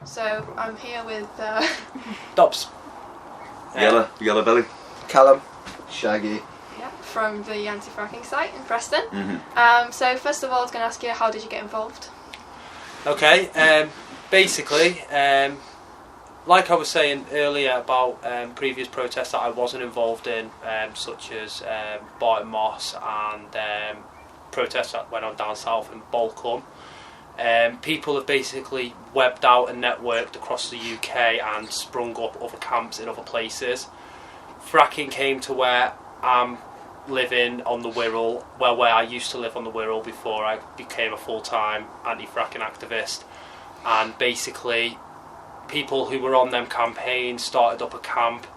So I'm here with Dobbs. Yellow belly. Callum. Shaggy. yeah, from the anti-fracking site in Preston. Mm-hmm. So first of all, I was going to ask you, how did you get involved? Okay, basically, like I was saying earlier about previous protests that I wasn't involved in, such as Barton Moss and protests that went on down south in Bolcombe. People have basically webbed out and networked across the UK and sprung up other camps in other places. Fracking came to where I'm living on the Wirral, where I used to live on the Wirral before I became a full-time anti-fracking activist. And basically, people who were on them campaigns started up a camp.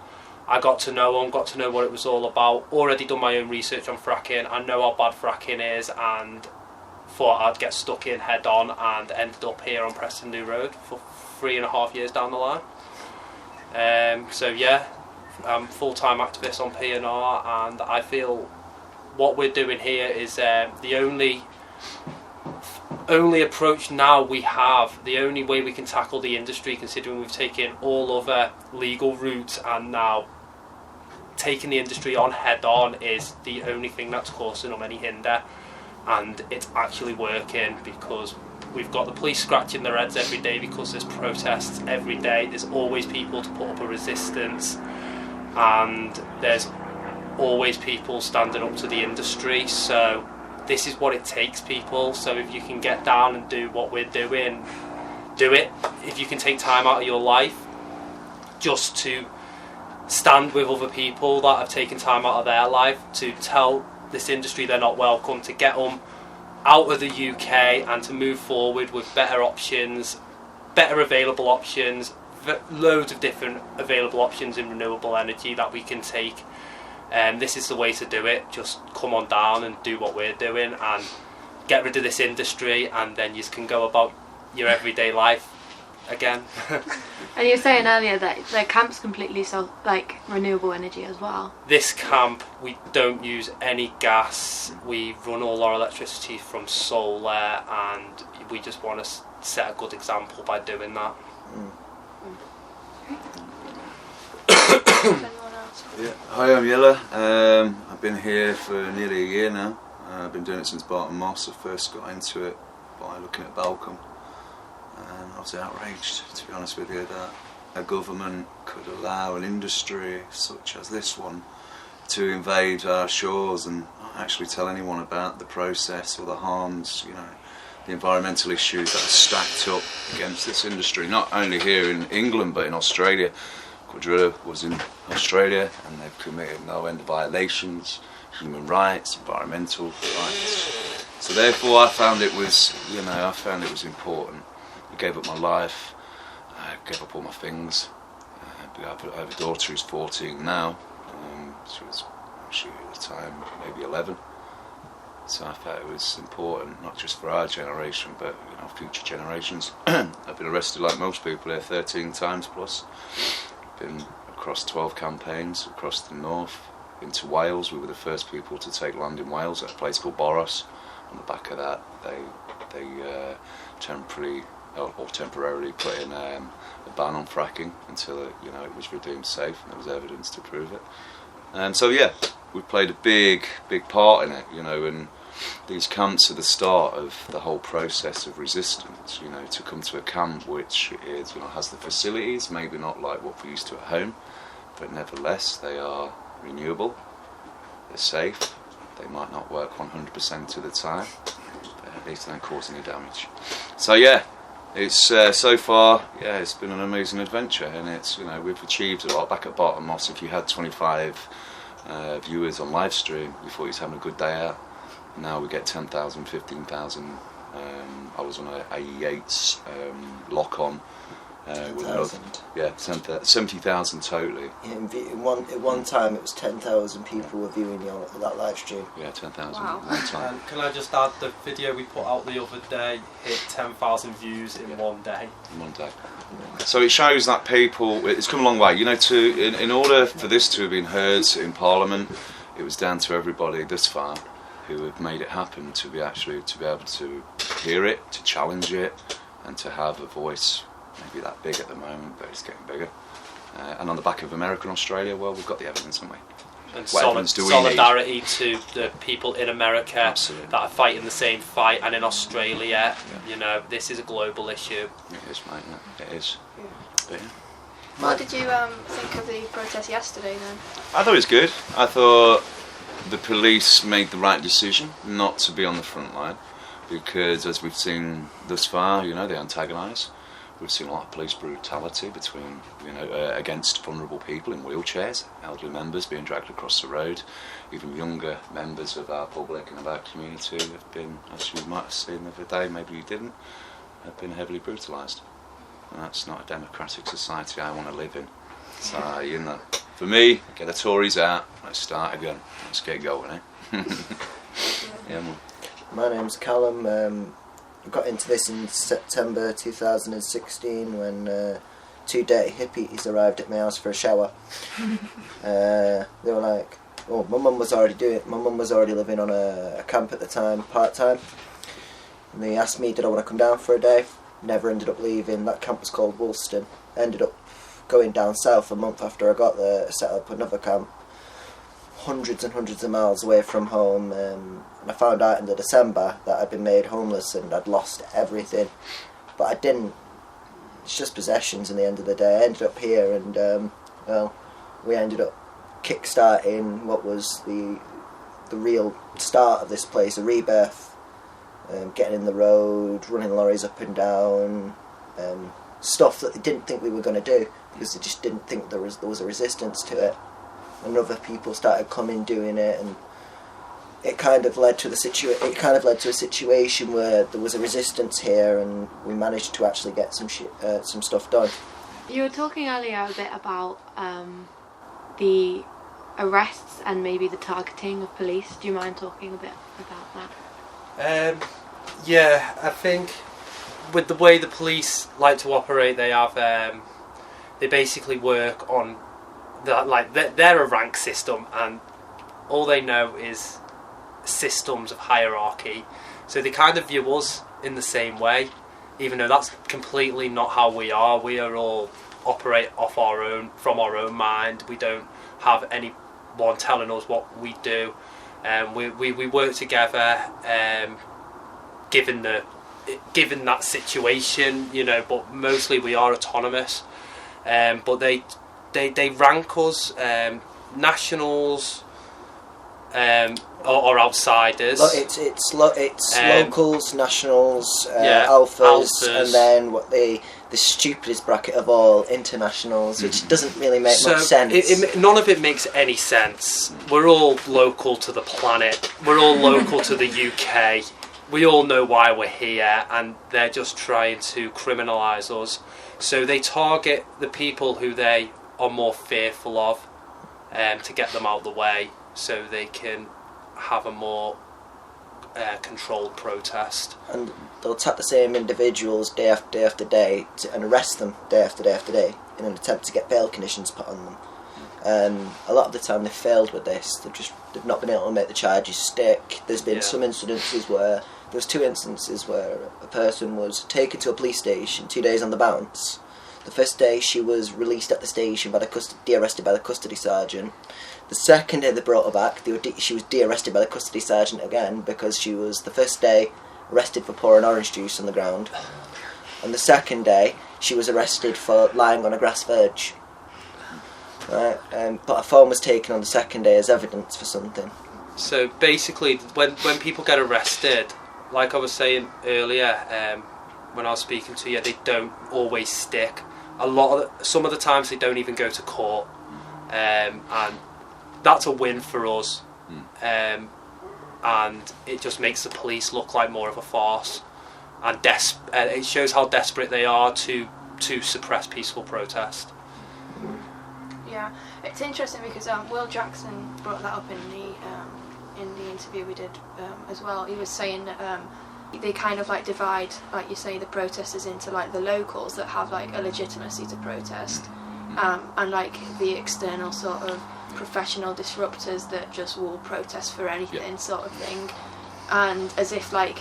I got to know them, got to know what it was all about, already done my own research on fracking. I know how bad fracking is, and thought I'd get stuck in head on, and ended up here on Preston New Road for 3.5 years down the line. So yeah, I'm full-time activist on PNR, and I feel what we're doing here is the only approach now we have, the only way we can tackle the industry, considering we've taken all other legal routes and now taking the industry on head on, is the only thing that's causing them any hinder. And it's actually working, because we've got the police scratching their heads every day because there's protests every day. There's always people to put up a resistance, and there's always people standing up to the industry. So this is what it takes, people. So if you can get down and do what we're doing, do it. If you can take time out of your life just to stand with other people that have taken time out of their life to tell this industry they're not welcome, to get them out of the UK and to move forward with better options, better available options, loads of different available options in renewable energy that we can take. This is the way to do it. Just come on down and do what we're doing and get rid of this industry, and then you can go about your everyday life again. And you were saying earlier that the camp's completely renewable energy as well. This camp, we don't use any gas. We run all our electricity from solar, and we just want to set a good example by doing that. Yeah. Hi, I'm Yella. I've been here for nearly a year now. I've been doing it since Barton Moss. I first got into it by looking at Balcombe, and I was outraged, to be honest with you, that a government could allow an industry such as this one to invade our shores and not actually tell anyone about the process or the harms, the environmental issues that are stacked up against this industry, not only here in England but in Australia. Quadrilla was in Australia, and they've committed no end of violations, human rights, environmental rights. So therefore I found it was important. I gave up my life, I gave up all my things. I have a daughter who's 14 now. She was at the time maybe 11. So I felt it was important, not just for our generation, but future generations. I've been arrested like most people here 13 times plus. Been across 12 campaigns across the north, into Wales. We were the first people to take land in Wales at a place called Boreholes. On the back of that, they temporarily put in a ban on fracking until it was redeemed safe and there was evidence to prove it. And so yeah, we played a big part in it, and these camps are the start of the whole process of resistance, to come to a camp which is, has the facilities, maybe not like what we're used to at home, but nevertheless they are renewable, they're safe, they might not work 100% of the time, but at least they don't cause any damage. So yeah, it's so far, it's been an amazing adventure, and it's, we've achieved a lot. Back at Barton Moss, if you had 25 viewers on live stream, you thought you was having a good day out. Now we get 10,000, 15,000. I was on a AE8's lock-on. 10,000. Yeah, 70,000 totally. Yeah, at one time it was 10,000 people were viewing you on that live stream. Yeah, 10,000 Wow. at one time. Can I just add, the video we put out the other day hit 10,000 views in one day. In one day. So it shows that people, it's come a long way. In order for this to have been heard in Parliament, it was down to everybody this far who have made it happen to be able to hear it, to challenge it, and to have a voice maybe that big at the moment, but it's getting bigger. And on the back of America and Australia, well, we've got the evidence, haven't we? And What evidence do we solidarity to the people in America Absolutely. that are fighting the same fight, and in Australia, you know, this is a global issue. It is, mate. It is. But, yeah. What did you think of the protest yesterday then? I thought it was good. I thought the police made the right decision not to be on the front line, because as we've seen thus far, you know, they antagonise. We've seen a lot of police brutality between, you know, against vulnerable people in wheelchairs, elderly members being dragged across the road. Even younger members of our public and of our community have been, as you might have seen the other day, maybe you didn't, have been heavily brutalised. And that's not a democratic society I want to live in. So, you know, for me, get the Tories out, let's start again. Let's get going, eh? Yeah, man. My name's Callum. I got into this in September 2016 when 2 dirty hippies arrived at my house for a shower. They were like, "Oh, my mum was already living on a camp at the time, part-time. And they asked me, did I want to come down for a day? Never ended up leaving. That camp was called Woolston. Ended up going down south a month after I got there, set up another camp, hundreds and hundreds of miles away from home. And I found out in the December that I'd been made homeless and I'd lost everything. But I didn't. It's just possessions in the end of the day. I ended up here and, well, we ended up kick-starting what was the real start of this place, a rebirth. Getting in the road, running lorries up and down, stuff that they didn't think we were going to do because they just didn't think there was a resistance to it. And other people started coming doing it, and it kind of led to a situation where there was a resistance here, and we managed to actually get some stuff done. You were talking earlier a bit about the arrests and maybe the targeting of police. Do you mind talking a bit about that? Yeah, I think with the way the police like to operate, they have they basically work on that, like they're a rank system, and all they know is systems of hierarchy. So they kind of view us in the same way, even though that's completely not how we are. We are all operate from our own mind. We don't have anyone telling us what we do. We work together, given that situation, you know. But mostly we are autonomous. But they rank us, nationals, or outsiders. It's locals, nationals, alphas, and then the stupidest bracket of all, internationals, which doesn't really make much sense. None of it makes any sense. We're all local to the planet. We're all local to the UK. We all know why we're here, and they're just trying to criminalise us. So they target the people who they are more fearful of, to get them out of the way, so they can have a more controlled protest. And they'll attack the same individuals day after day after day and arrest them day after day after day in an attempt to get bail conditions put on them. A lot of the time they've failed with this. They've not been able to make the charges stick. There's been some incidences where there was 2 instances where a person was taken to a police station 2 days on the bounce. The first day she was released at the station de-arrested by the custody sergeant. The second day they brought her back, she was de-arrested by the custody sergeant again because she was the first day arrested for pouring orange juice on the ground, and the second day she was arrested for lying on a grass verge. Right, but a phone was taken on the second day as evidence for something. So basically, when people get arrested, like I was saying earlier, when I was speaking to you, they don't always stick. Some of the times they don't even go to court, and that's a win for us. And it just makes the police look like more of a farce, and it shows how desperate they are to suppress peaceful protest. Yeah, it's interesting because Will Jackson brought that up in the interview we did as well. He was saying that they kind of like divide, like you say, the protesters into like the locals that have like a legitimacy to protest, and like the external sort of professional disruptors that just will protest for anything, sort of thing. And as if like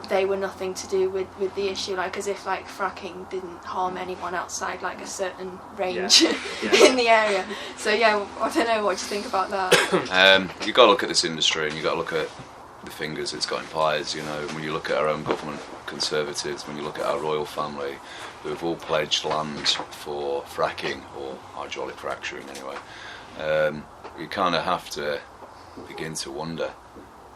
they were nothing to do with the issue, like as if like fracking didn't harm anyone outside like a certain range in the area. So yeah, I don't know, what do you think about that? You've got to look at this industry, and you've got to look at the fingers it's got in pies. You know, when you look at our own government, Conservatives, when you look at our royal family, who have all pledged land for fracking, or hydraulic fracturing anyway, you kind of have to begin to wonder,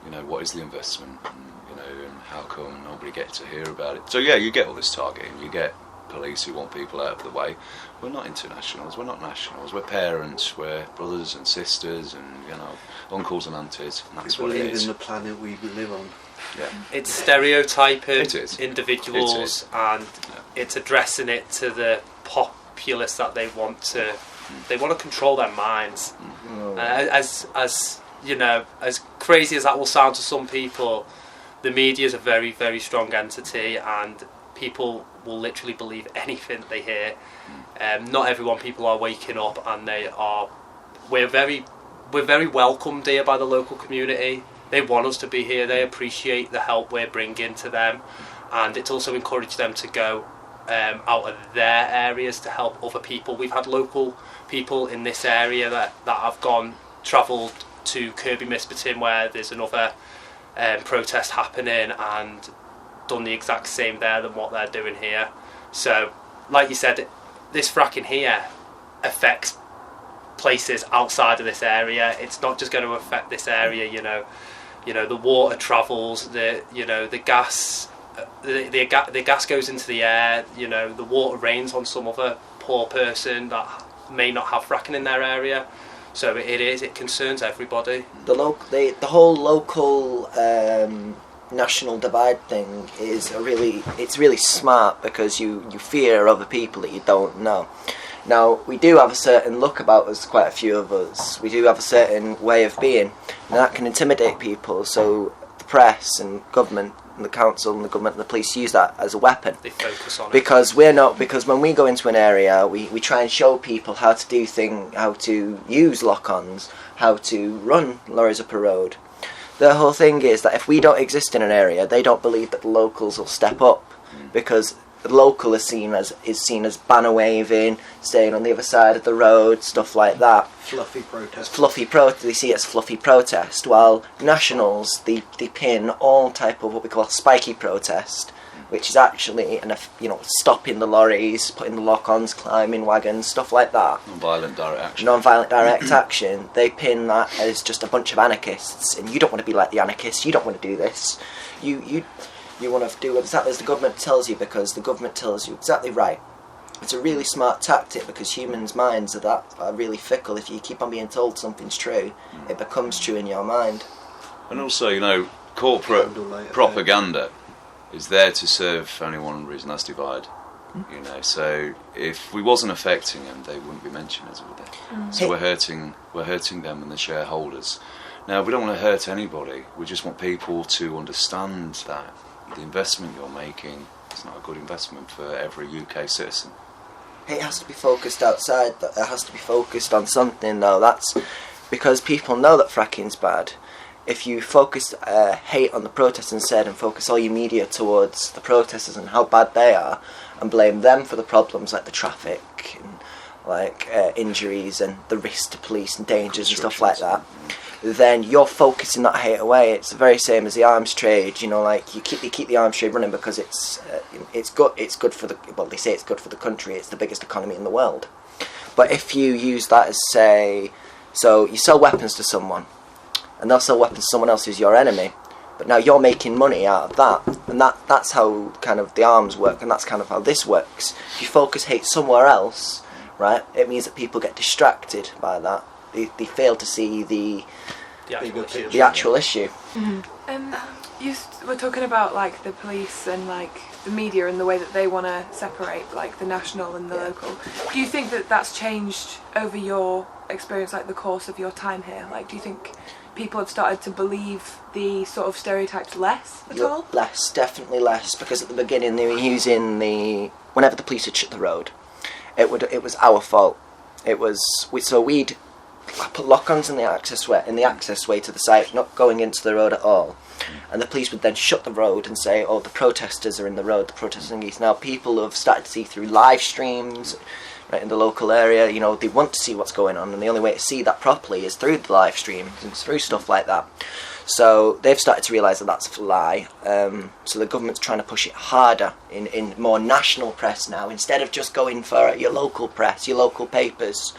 you know, what is the investment, and how come nobody gets to hear about it. So yeah, you get all this targeting, you get police who want people out of the way. We're not internationals, we're not nationals, we're parents, we're brothers and sisters, and uncles and aunties, and that's what it is. In the planet we live on. Yeah. It's stereotyping It individuals, is. and it's addressing it to the populace that they want to control their minds. As crazy as that will sound to some people, the media is a very, very strong entity, and people will literally believe anything they hear. Not everyone. People are waking up, and we're very welcomed here by the local community. They want us to be here. They appreciate the help we're bringing to them, and it's also encouraged them to go out of their areas to help other people. We've had local people in this area that have travelled to Kirby Misperton, where there's another protest happening, and done the exact same there than what they're doing here. So, like you said, this fracking here affects places outside of this area. It's not just going to affect this area. The water travels. The gas. The gas goes into the air. The water rains on some other poor person that may not have fracking in their area. So it concerns everybody. The whole local national divide thing is it's really smart, because you fear other people that you don't know. Now, we do have a certain look about us, quite a few of us. We do have a certain way of being, and that can intimidate people. So the press and government and the council and the government and the police use that as a weapon. They focus on it. Because when we go into an area, we try and show people how to do how to use lock-ons, how to run lorries up a road. The whole thing is that if we don't exist in an area, they don't believe that the locals will step up, because the local is seen as banner waving, staying on the other side of the road, stuff like that. Fluffy protest. They see it as fluffy protest. While nationals, they pin all type of what we call spiky protest, which is actually stopping the lorries, putting the lock-ons, climbing wagons, stuff like that. Non-violent direct action. They pin that as just a bunch of anarchists, and you don't want to be like the anarchists. You don't want to do this. You want to do exactly as the government tells you, because the government tells you exactly right. It's a really smart tactic, because humans' minds are really fickle. If you keep on being told something's true, it becomes true in your mind. And also, corporate propaganda is there to serve only one reason, that's divide. So if we wasn't affecting them, they wouldn't be mentioned, as would they? So we're hurting them and the shareholders. Now, we don't want to hurt anybody. We just want people to understand that the investment you're making is not a good investment for every UK citizen. It has to be focused outside. It has to be focused on something, though. That's because people know that fracking's bad. If you focus hate on the protests instead, and focus all your media towards the protesters and how bad they are, and blame them for the problems like the traffic and injuries and the risk to police and dangers and stuff like that, then you're focusing that hate away. It's the very same as the arms trade. You keep the arms trade running because it's good for they say it's good for the country. It's the biggest economy in the world. But if you use that as so you sell weapons to someone, and they'll sell weapons to someone else who's your enemy, but now you're making money out of that, and that's how kind of the arms work, and that's kind of how this works. If you focus hate somewhere else, right, it means that people get distracted by that. They fail to see the actual issue. Mm-hmm. You were talking about the police and the media and the way that they want to separate the national and the local. Do you think that that's changed over your experience, the course of your time here? Do you think people have started to believe the sort of stereotypes less at all? Less, definitely less, because at the beginning they were using whenever the police had shut the road, it was our fault. We'd put lock-ons in the access way to the site, not going into the road at all. And the police would then shut the road and say, "Oh, the protesters are in the road. The protesters." Now people have started to see through live streams, right, in the local area. You know, they want to see what's going on, and the only way to see that properly is through the live streams and through stuff like that. So they've started to realise that that's a lie. So the government's trying to push it harder in more national press now, instead of just going for your local press, your local papers.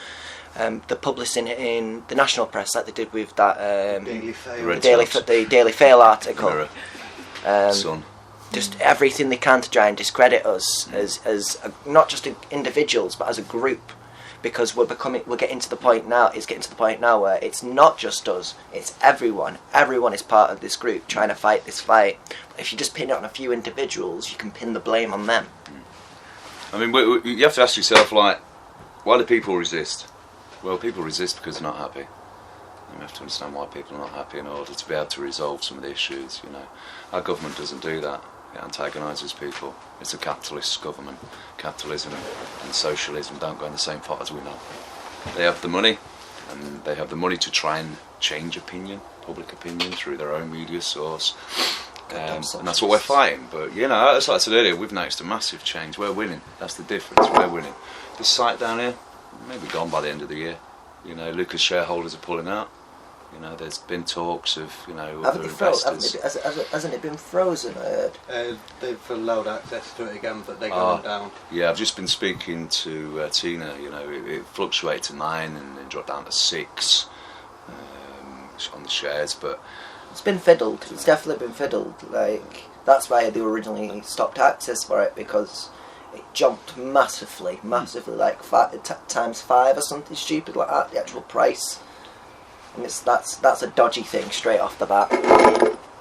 They're publishing it in the national press, like they did with that the Daily Fail article. Sun. Just everything they can to try and discredit us as not just individuals but as a group, because we're getting to the point now. It's getting to the point now where it's not just us; it's everyone. Everyone is part of this group trying to fight this fight. But if you just pin it on a few individuals, you can pin the blame on them. I mean, you have to ask yourself, like, why do people resist? Well, people resist because they're not happy. And we have to understand why people are not happy in order to be able to resolve some of the issues. You know, our government doesn't do that. It antagonises people. It's a capitalist government. Capitalism and socialism don't go in the same pot, as we know. They have the money, and they have the money to try and change opinion, public opinion, through their own media source. And that's what we're fighting. But, you know, as I said earlier, we've noticed a massive change. We're winning. That's the difference. We're winning. This site down here, maybe gone by the end of the year. You know, Lucas shareholders are pulling out. You know, there's been talks of, you know, other investors. Hasn't it been frozen, I heard? They've allowed access to it again, but they're going down. Yeah, I've just been speaking to Tina. You know, it fluctuated to 9 and then dropped down to 6 on the shares, but it's been fiddled. It's definitely been fiddled. Like, that's why they originally stopped access for it, because it jumped massively, like times 5 or something stupid like that. The actual price, and that's a dodgy thing straight off the bat.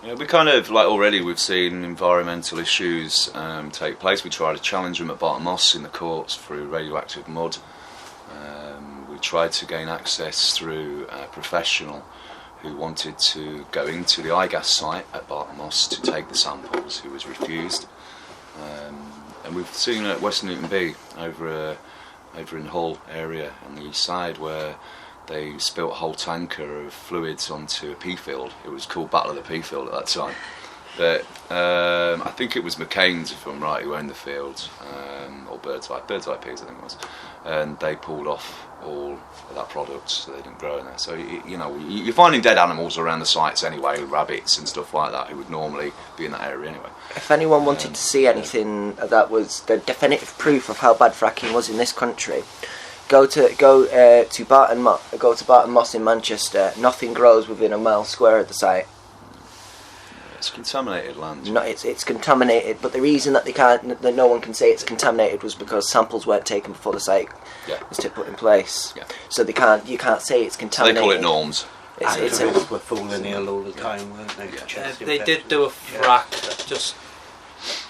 Yeah, we kind of, like, already we've seen environmental issues take place. We tried to challenge them at Barton Moss in the courts through radioactive mud. We tried to gain access through a professional who wanted to go into the iGas site at Barton Moss to take the samples, who was refused. And we've seen at West Newton B, over in Hull area on the east side, where they spilt a whole tanker of fluids onto a pea field. It was called Battle of the Pea Field at that time. But I think it was McCain's, if I'm right, who owned the field, or Birdseye Peas, I think it was. And they pulled off all of that product, so they didn't grow in there. So, you know, you're finding dead animals around the sites anyway, rabbits and stuff like that, who would normally be in that area anyway. If anyone wanted to see anything that was the definitive proof of how bad fracking was in this country, go to Barton Moss in Manchester. Nothing grows within a mile square of the site. It's contaminated land. No, it's contaminated, but the reason that no one can say it's contaminated was because samples weren't taken before the site was put in place. Yeah. So you can't say it's contaminated. They call it norms. Activists were falling ill all the time, weren't they? They did do a frack just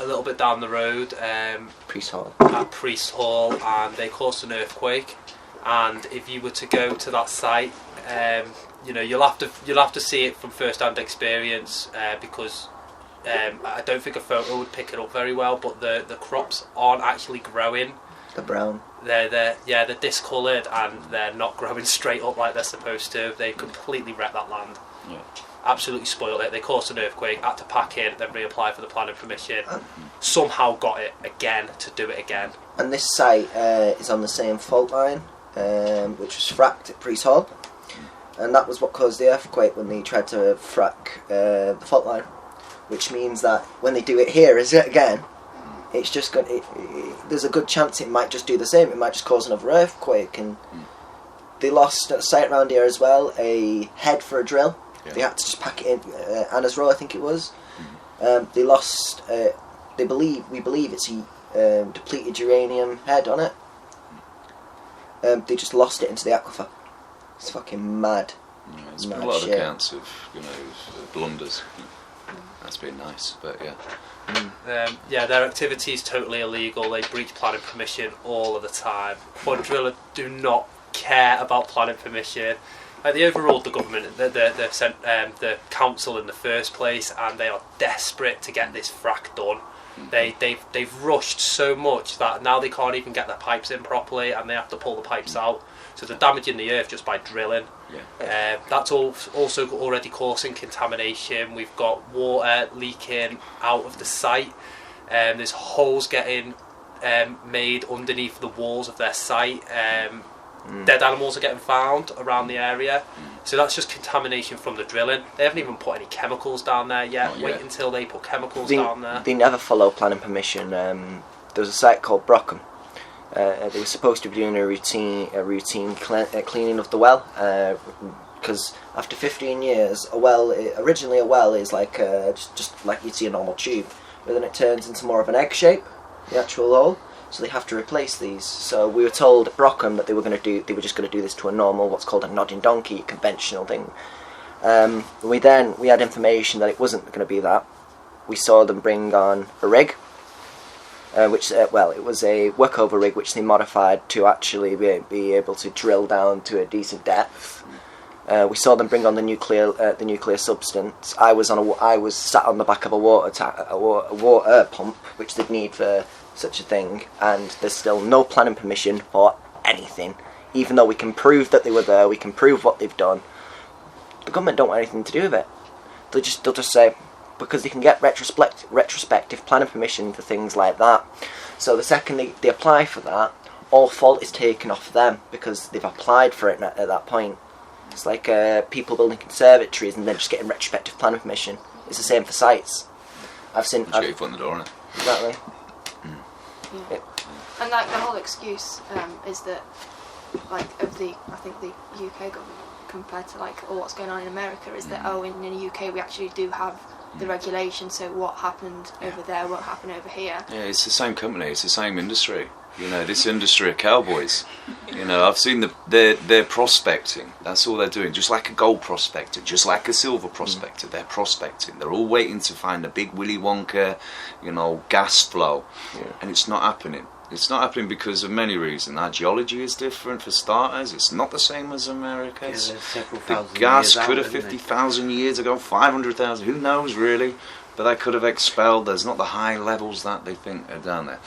a little bit down the road, Priest Hall, and they caused an earthquake. And if you were to go to that site, you know, you'll have to see it from first-hand experience, because I don't think a photo would pick it up very well. But the crops aren't actually growing. The brown. They're discoloured, and they're not growing straight up like they're supposed to. They completely wrecked that land. Yeah. Absolutely spoiled it. They caused an earthquake, had to pack in, then reapply for the planning permission. Somehow got it again to do it again. And this site is on the same fault line, which was fracked at Priest Hall. And that was what caused the earthquake when they tried to frack the fault line. Which means that when they do it here again, it's just there's a good chance it might just do the same. It might just cause another earthquake. And they lost at a site around here as well a head for a drill. Yeah. They had to just pack it in Anna's Row, I think it was. They lost. We believe it's a depleted uranium head on it. They just lost it into the aquifer. It's fucking mad. Yeah, there's been a lot of accounts of, you know, blunders. That's been nice, but yeah. Their activity is totally illegal. They breach planning permission all of the time. Quad Driller do not care about planning permission. They overruled the government, they've sent the council in the first place, and they are desperate to get this frack done. They've rushed so much that now they can't even get their pipes in properly, and they have to pull the pipes out. So they're damaging the earth just by drilling. That's also already causing contamination. We've got water leaking out of the site. There's holes getting made underneath the walls of their site. Dead animals are getting found around the area. So that's just contamination from the drilling. They haven't even put any chemicals down there yet. Wait until they put chemicals down there. They never follow planning permission. There was a site called Brockham. They were supposed to be doing a routine cleaning of the well, because after 15 years, originally a well is like just like you'd see a normal tube, but then it turns into more of an egg shape, the actual hole. So they have to replace these. So we were told at Brockham that they were just going to do this to a normal, what's called a nodding donkey, conventional thing. We had information that it wasn't going to be that. We saw them bring on a rig, it was a workover rig which they modified to actually be able to drill down to a decent depth. We saw them bring on the nuclear substance. I was sat on the back of a water pump, which they'd need for such a thing, and there's still no planning permission for anything. Even though we can prove that they were there, we can prove what they've done. The government don't want anything to do with it. They'll just say, because they can get retrospective planning permission for things like that. So the second they apply for that, all fault is taken off them because they've applied for it at that point. It's like people building conservatories and then just getting retrospective planning permission. It's the same for sites. I've seen. Get your foot in the door, innit? Exactly. Yeah. And like the whole excuse is that, like, I think the UK government compared to like what's going on in America is that in the UK we actually do have the regulation, so what happened over there won't happen over here. Yeah, it's the same company, it's the same industry. You know, this industry of cowboys. You know, I've seen they're prospecting. That's all they're doing. Just like a gold prospector, just like a silver prospector, they're prospecting. They're all waiting to find a big Willy Wonka, gas flow, and it's not happening. It's not happening because of many reasons. Our geology is different, for starters. It's not the same as America. The gas could have 50,000 years ago, 500,000, who knows really? But they could have expelled. There's not the high levels that they think are down there.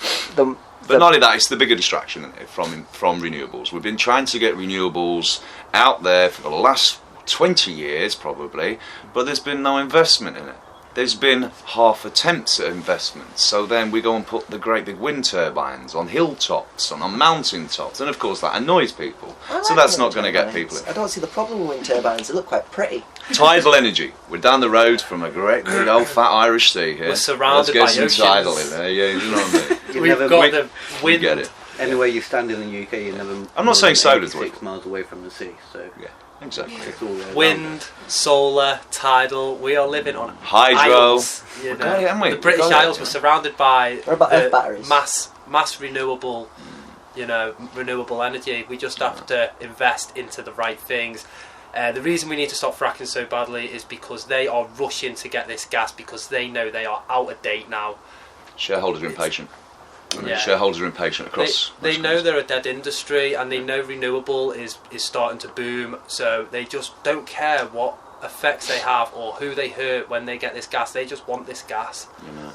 But not only that, it's the bigger distraction from renewables. We've been trying to get renewables out there for the last 20 years probably, but there's been no investment in it. There's been half attempts at investment. So then we go and put the great big wind turbines on hilltops and on mountain tops, and of course that annoys people. So that's not going to get people in. I don't see the problem with wind turbines. They look quite pretty. Tidal energy. We're down the road from a great big old fat Irish sea here. We're surrounded Let's by get some tidal oceans. in there. Yeah, you know what I mean. We've got the wind. Get it. Anywhere you stand in the UK, you're never. I'm not saying solar's 6 miles away from the sea, so yeah, exactly. it's all there. Wind, solar, tidal. We are living on hydro. isles, got it, haven't we? The British Isles were surrounded by What about earth batteries? mass renewable, renewable energy. We just have to invest into the right things. The reason we need to stop fracking so badly is because they are rushing to get this gas because they know they are out of date now. Shareholders are impatient. Yeah. Shareholders are impatient across. They know they're a dead industry, and they know renewable is starting to boom. So they just don't care what effects they have or who they hurt when they get this gas. They just want this gas,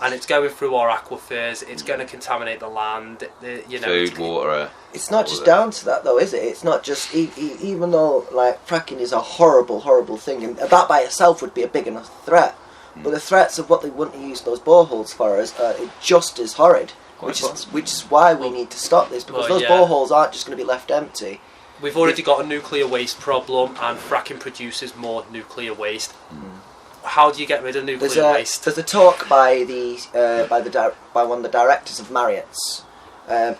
and it's going through our aquifers. It's going to contaminate the land. Food, water. It's not just down to that, though, is it? It's not just even though like fracking is a horrible, horrible thing, and that by itself would be a big enough threat. But the threats of what they want to use those boreholes for is just as horrid. Which is why we need to stop this, because those boreholes aren't just going to be left empty. We've already got a nuclear waste problem, and fracking produces more nuclear waste. How do you get rid of nuclear waste? There's a talk by one of the directors of Marriott's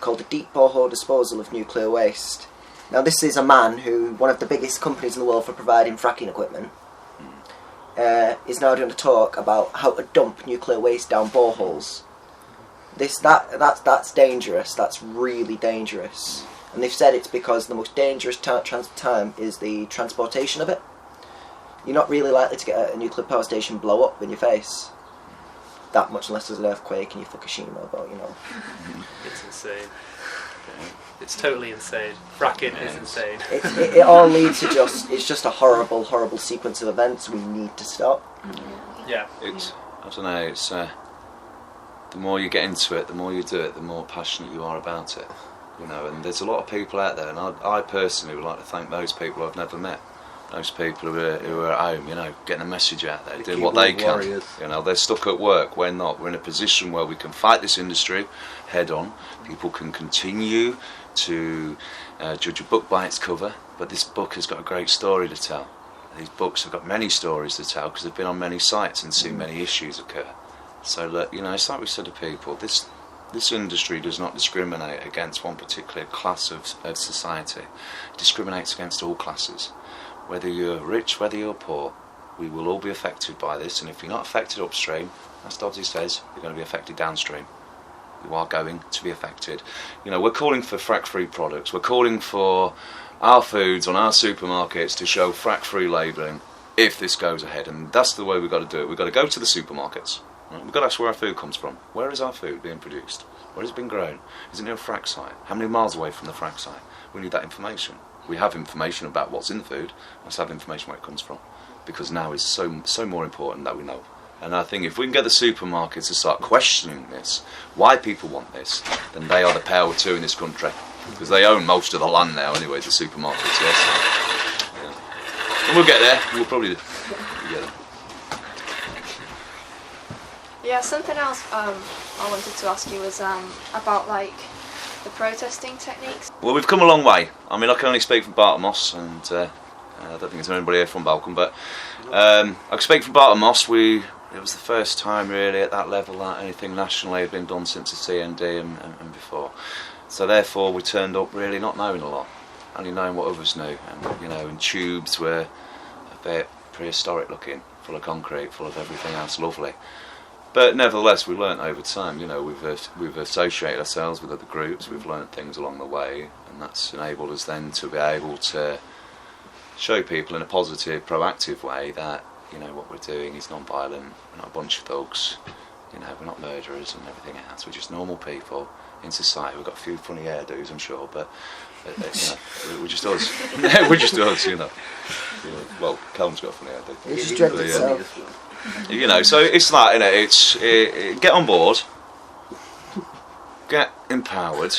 called the Deep Borehole Disposal of Nuclear Waste. Now this is a man who, one of the biggest companies in the world for providing fracking equipment, is now doing a talk about how to dump nuclear waste down boreholes. That's dangerous. That's really dangerous. And they've said it's because the most dangerous time is the transportation of it. You're not really likely to get a nuclear power station blow up in your face that much unless there's an earthquake in your Fukushima, but It's insane. It's totally insane. Fracking is insane. It all leads to it's just a horrible, horrible sequence of events we need to stop. Yeah. I don't know, it's the more you get into it, the more you do it, the more passionate you are about it. You know, and there's a lot of people out there, and I personally would like to thank those people I've never met. Those people who are at home, you know, getting a message out there, doing what they can. Warriors. You know, they're stuck at work. We're not. We're in a position where we can fight this industry head on. People can continue to judge a book by its cover, but this book has got a great story to tell. These books have got many stories to tell because they've been on many sites and seen many issues occur. So look, you know, it's like we said to people, this industry does not discriminate against one particular class of society. It discriminates against all classes. Whether you're rich, whether you're poor, we will all be affected by this, and if you're not affected upstream, as Dodsey says, you're going to be affected downstream. You are going to be affected. You know, we're calling for frack-free products. We're calling for our foods on our supermarkets to show frack-free labelling if this goes ahead, and that's the way we've got to do it. We've got to go to the supermarkets. Right? We've got to ask where our food comes from. Where is our food being produced? Where has it been grown? Is it near a frack site? How many miles away from the frack site? We need that information. We have information about what's in the food. Let's have information where it comes from, because now is so more important that we know. And I think if we can get the supermarkets to start questioning this, why people want this, then they are the power too in this country, because they own most of the land now anyway, the supermarkets. Yes, yeah. And we'll get there. We'll probably get there. Yeah, something else I wanted to ask you was about like the protesting techniques. Well, we've come a long way. I mean, I can only speak from Barton Moss, and I don't think there's anybody here from Balcombe, but I can speak from Barton Moss. It was the first time really at that level that anything nationally had been done since the CND and before. So therefore we turned up really not knowing a lot, only knowing what others knew, and you know, and tubes were a bit prehistoric looking, full of concrete, full of everything else lovely. But nevertheless, we learnt over time. You know, we've associated ourselves with other groups. We've learnt things along the way, and that's enabled us then to be able to show people in a positive, proactive way that, you know, what we're doing is non-violent. We're not a bunch of thugs. You know, we're not murderers and everything else. We're just normal people in society. We've got a few funny hairdos, I'm sure, but you know, we're just us. We're just us, you know. Well, Callum's got a funny hairdo. He just dreamt himself. You know, so it's that, you know, it's get on board, get empowered,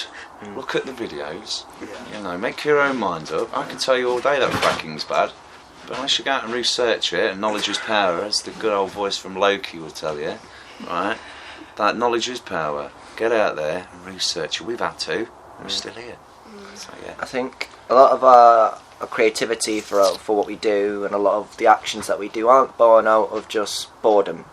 look at the videos, you know, make your own mind up. I can tell you all day that fracking's bad, but unless you go out and research it, and knowledge is power, as the good old voice from Loki will tell you, right, that knowledge is power. Get out there and research it. We've had to, and we're still here. So, yeah. I think a lot of our creativity for what we do, and a lot of the actions that we do, aren't born out of just boredom.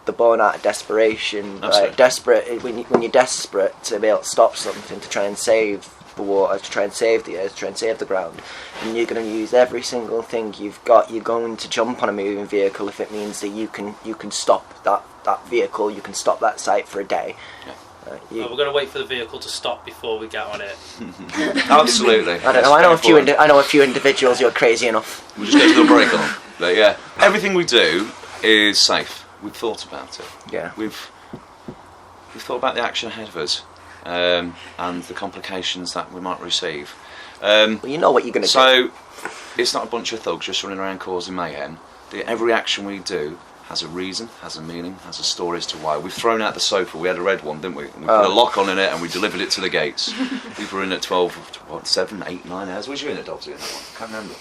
They're born out of desperation. Right? Desperate when you're desperate to be able to stop something, to try and save the water, to try and save the earth, to try and save the ground, and you're going to use every single thing you've got. You're going to jump on a moving vehicle if it means that you can stop that vehicle, you can stop that site for a day. Yeah. We're going to wait for the vehicle to stop before we get on it. Absolutely. I don't know. I know a few individuals who are crazy enough. We'll just get to the break on. But yeah, everything we do is safe. We've thought about it. Yeah. We've thought about the action ahead of us, and the complications that we might receive. Well, you know what you're going to do. So it's not a bunch of thugs just running around causing mayhem. Every action we do has a reason, has a meaning, has a story as to why. We've thrown out the sofa. We had a red one, didn't we? And we put a lock on in it, and we delivered it to the gates. People were in at 7, 8, 9 hours. Was you in at Dodsey in that one? I can't remember.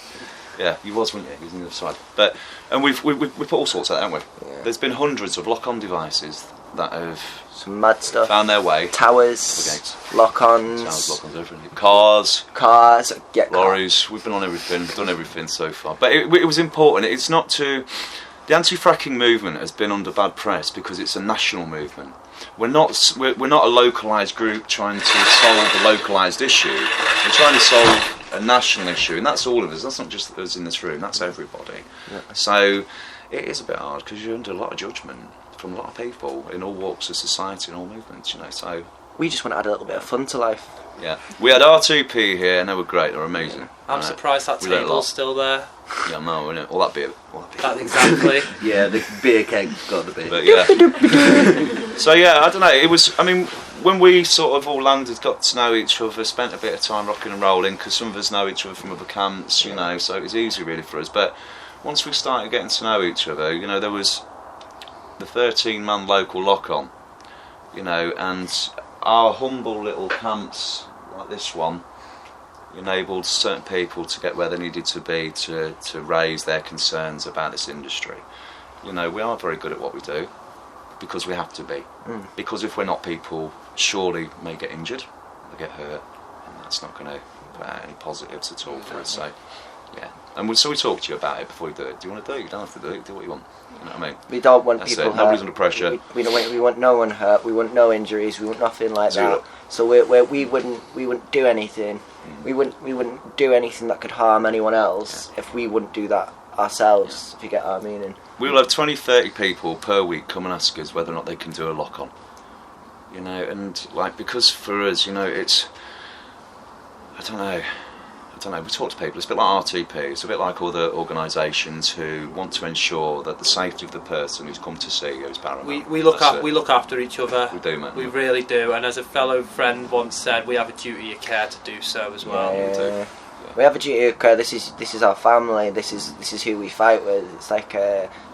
Yeah, you was, weren't you? You was on the other side. And we've put all sorts out, haven't we? Yeah. There's been hundreds of lock-on devices that have some mad stuff. Found their way. Towers, lock-ons. Towers, lock-ons, everything. Cars, lorries. We've been on everything. Done everything so far. But it was important. It's not to. The anti-fracking movement has been under bad press because it's a national movement. We're not a localised group trying to solve a localised issue. We're trying to solve a national issue, and that's all of us. That's not just us in this room. That's everybody. Yeah. So it is a bit hard because you're under a lot of judgment from a lot of people in all walks of society and all movements. You know, so we just want to add a little bit of fun to life. Yeah, we had R2P here, and they were great. They were amazing. I'm surprised that table's still there. Yeah, no, isn't it? All that beer. That exactly. Yeah, the beer keg got the beer. But yeah. So yeah, I don't know. It was. I mean, when we sort of all landed, got to know each other, spent a bit of time rocking and rolling, because some of us know each other from other camps, you know. So it was easy really for us. But once we started getting to know each other, you know, there was the 13-man local lock-on. you know, and our humble little camps like this one enabled certain people to get where they needed to be to raise their concerns about this industry. You know, we are very good at what we do because we have to be. Because if we're not, people surely may get injured, they get hurt, and that's not going to put out any positives at all for us. So, yeah. And so we talk to you about it before we do it. Do you want to do it? You don't have to do it. Do what you want. You know what I mean? We don't want That's people it. hurt. Nobody's under pressure. We want no one hurt. We want no injuries. We want nothing like Zero. that. So we wouldn't do anything. We wouldn't do anything that could harm anyone else if we wouldn't do that ourselves. If you get what I mean. We will have 20, 30 people per week come and ask us whether or not they can do a lock-on. You know, and like, because for us, you know, it's, I don't know, we talk to people, it's a bit like RTP, it's a bit like other organisations who want to ensure that the safety of the person who's come to see you is paramount. We look after each other. We do, mate. We really do, and as a fellow friend once said, we have a duty of care to do so as well. Yeah. We have a duty of care. This is our family. This is who we fight with. It's like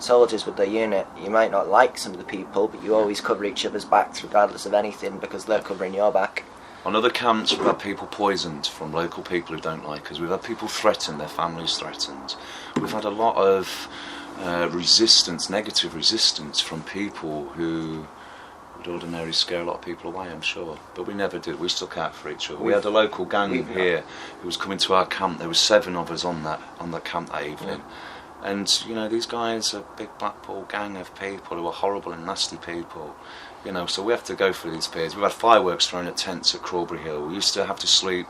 soldiers with their unit. You might not like some of the people, but you always cover each other's backs regardless of anything because they're covering your back. On other camps, we've had people poisoned from local people who don't like us. We've had people threatened, their families threatened. We've had a lot of resistance, negative resistance from people who would ordinarily scare a lot of people away, I'm sure. But we never did. We stuck out for each other. We had a local gang here who was coming to our camp. There were 7 of us on that camp that evening. Yeah. And, you know, these guys are a big Blackpool gang of people who are horrible and nasty people. You know, so we have to go through these periods. We've had fireworks thrown at tents at Crawberry Hill. We used to have to sleep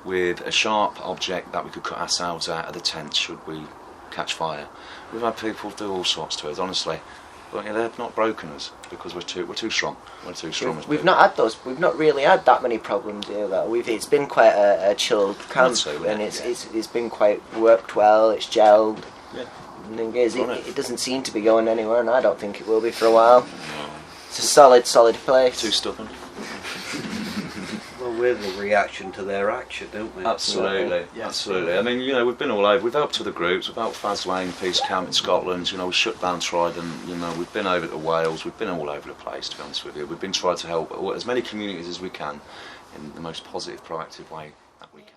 with a sharp object that we could cut ourselves out of the tent should we catch fire. We've had people do all sorts to us, honestly. But they've not broken us because we're too strong. We're too strong. We've not had those. We've not really had that many problems here. Though it's been quite a chilled camp, and it's been quite worked well. It's gelled. Yeah. The thing is, it doesn't seem to be going anywhere, and I don't think it will be for a while. No. It's a solid place. Too stubborn. Well, we're the reaction to their action, don't we? Absolutely, yeah. Absolutely. I mean, you know, we've been all over. We've helped other groups. We've helped Faslane Peace Camp in Scotland. You know, we shut down Trident. You know, we've been over to Wales. We've been all over the place, to be honest with you. We've been trying to help as many communities as we can in the most positive, proactive way that we can.